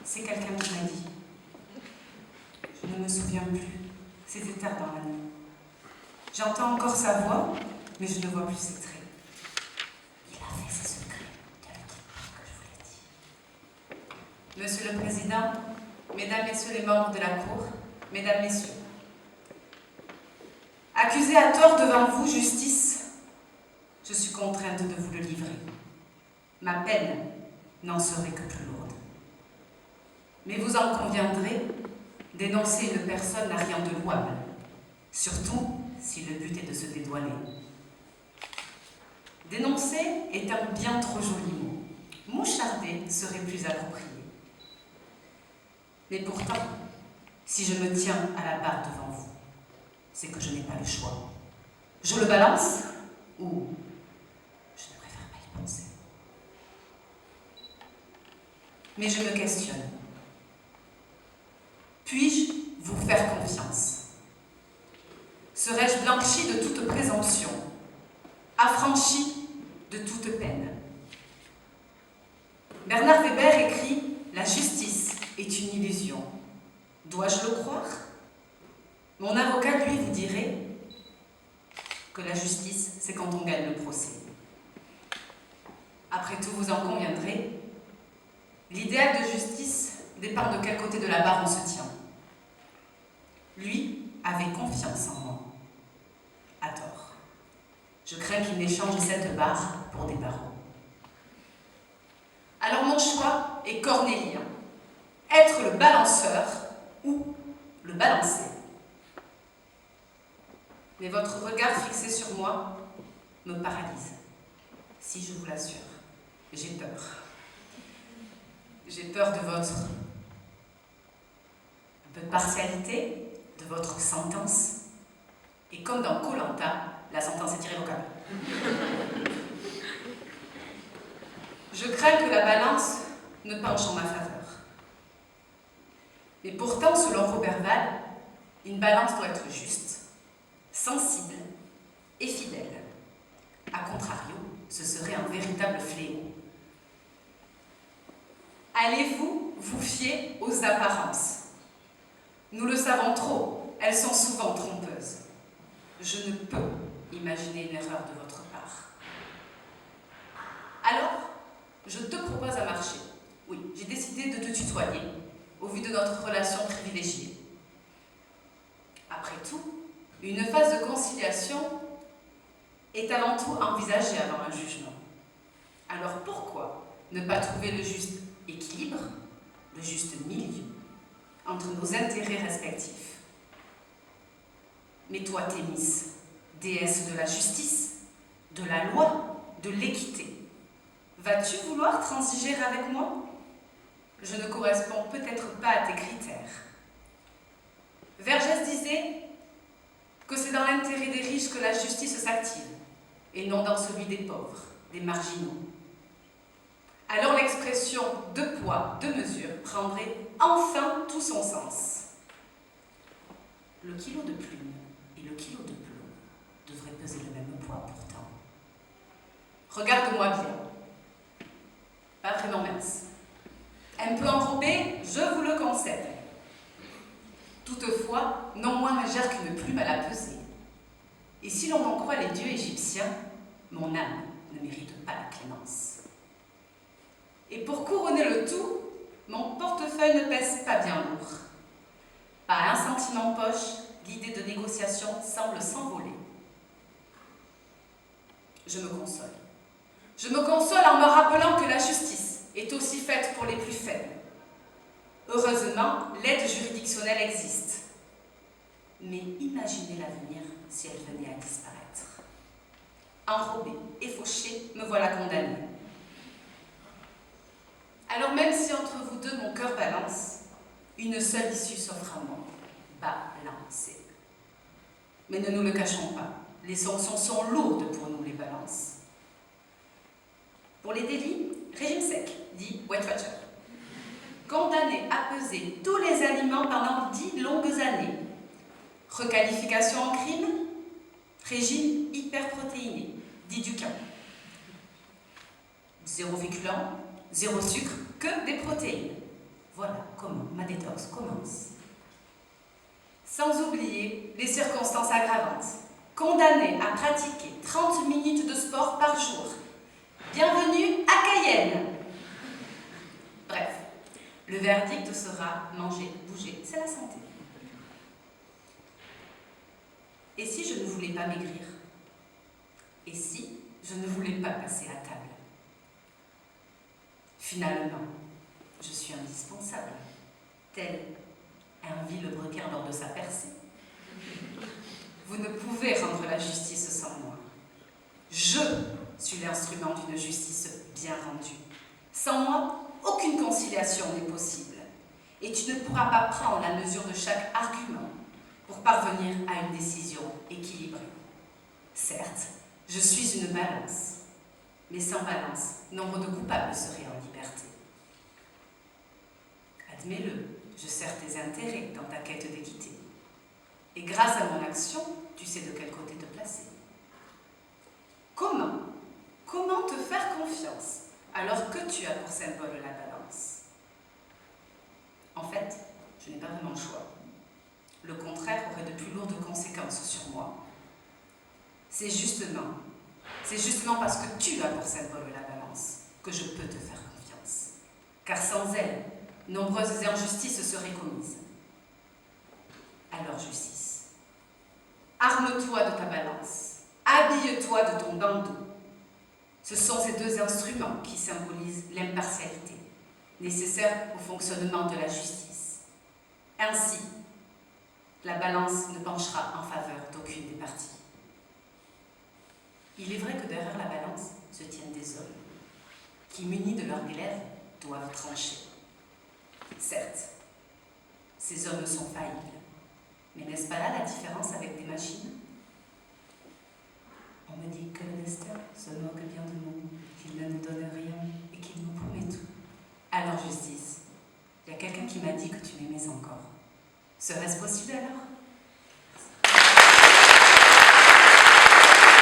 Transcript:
C'est quelqu'un qui m'a dit. Je ne me souviens plus. C'était tard dans la nuit. J'entends encore sa voix, mais je ne vois plus ses traits. Il a fait ses secrets. Ne le dites pas que je vous l'ai dit. Monsieur le Président, Mesdames, Messieurs les membres de la Cour, Mesdames, Messieurs, accusé à tort devant vous, justice, je suis contrainte de vous le livrer. Ma peine n'en serait que plus lourde. Mais vous en conviendrez, dénoncer une personne n'a rien de louable, surtout si le but est de se dédouaner. Dénoncer est un bien trop joli mot. Moucharder serait plus approprié. Mais pourtant, si je me tiens à la barre devant vous, c'est que je n'ai pas le choix. Je le balance ou je ne préfère pas y penser. Mais je me questionne. Puis-je vous faire confiance? Serais-je blanchi de toute présomption, affranchi de toute peine? Bernard Weber écrit « La justice est une illusion ». Dois-je le croire? Mon avocat, lui, vous dirait que la justice, c'est quand on gagne le procès. Après tout, vous en conviendrez, l'idéal de justice dépend de quel côté de la barre on se tient. Lui avait confiance en moi. À tort. Je crains qu'il n'échange cette barre pour des barreaux. Alors mon choix est cornélien. Être le balanceur ou le balancer. Mais votre regard fixé sur moi me paralyse. Si je vous l'assure, j'ai peur. J'ai peur de votre un peu de partialité, de votre sentence. Et comme dans Koh-Lanta, la sentence est irrévocable. Je crains que la balance ne penche en ma faveur. Mais pourtant, selon Robert Val, une balance doit être juste, sensible et fidèle. A contrario, ce serait un véritable fléau. Allez-vous vous fier aux apparences? Nous le savons trop, elles sont souvent trompeuses. Je ne peux imaginer une erreur de votre part. Alors, je te propose un marché. Oui, j'ai décidé de te tutoyer, au vu de notre relation privilégiée. Après tout, une phase de conciliation est avant tout envisagée avant un jugement. Alors pourquoi ne pas trouver le juste équilibre, le juste milieu, entre nos intérêts respectifs? Mais toi, Thémis, déesse de la justice, de la loi, de l'équité, vas-tu vouloir transiger avec moi? Je ne corresponds peut-être pas à tes critères. Vergès disait que c'est dans l'intérêt des riches que la justice s'active, et non dans celui des pauvres, des marginaux. Alors l'expression « deux poids, deux mesures » prendrait enfin tout son sens. Le kilo de plume et le kilo de plomb devraient peser le même poids pourtant. Regarde-moi bien. Pas vraiment mince. Un peu enrobée, je vous le concède. Toutefois, non moins légère qu'une plume à la pesée. Et si l'on en croit les dieux égyptiens, mon âme ne mérite pas la clémence. Et pour couronner le tout, mon portefeuille ne pèse pas bien lourd. Pas un centime en poche, l'idée de négociation semble s'envoler. Je me console. Je me console en me rappelant que la justice est aussi faite pour les plus faibles. Heureusement, l'aide juridictionnelle existe. Mais imaginez l'avenir si elle venait à disparaître. Enrobée et fauchée, me voilà condamnée. Alors même si entre vous deux mon cœur balance, une seule issue s'offre à moi, balancer. Mais ne nous le cachons pas, les sanctions sont lourdes pour nous les balances. Pour les délits, régime sec, dit Weight Watcher. Condamné à peser tous les aliments pendant 10 longues années. Requalification en crime, régime hyperprotéiné, dit Duquin. Zéro féculent, zéro sucre, que des protéines. Voilà comment ma détox commence. Sans oublier les circonstances aggravantes. Condamné à pratiquer 30 minutes de sport par jour. Bienvenue à Cayenne. Bref, le verdict sera manger, bouger, c'est la santé. Et si je ne voulais pas maigrir? Et si je ne voulais pas passer à table? Finalement, je suis indispensable, tel un vilebrequin lors de sa percée. Vous ne pouvez rendre la justice sans moi. Je suis l'instrument d'une justice bien rendue. Sans moi, aucune conciliation n'est possible. Et tu ne pourras pas prendre la mesure de chaque argument pour parvenir à une décision équilibrée. Certes, je suis une balance, mais sans balance, nombre de coupables seraient en liberté. Admets-le, je sers tes intérêts dans ta quête d'équité. Et grâce à mon action, tu sais de quel côté te placer. Comment te faire confiance alors que tu as pour symbole la balance? En fait, je n'ai pas vraiment le choix. Le contraire aurait de plus lourdes conséquences sur moi. C'est justement parce que tu as pour symbole la balance que je peux te faire confiance. Car sans elle, nombreuses injustices seraient commises. Alors justice, arme-toi de ta balance, habille-toi de ton bandeau. Ce sont ces deux instruments qui symbolisent l'impartialité, nécessaire au fonctionnement de la justice. Ainsi, la balance ne penchera en faveur d'aucune des parties. Il est vrai que derrière la balance se tiennent des hommes qui, munis de leur glaive, doivent trancher. Certes, ces hommes sont faillibles, mais n'est-ce pas là la différence avec des machines? On me dit que le destin se moque bien de nous, qu'il ne nous donne rien et qu'il nous promet tout. Alors justice, il y a quelqu'un qui m'a dit que tu m'aimais encore. Serait-ce possible alors?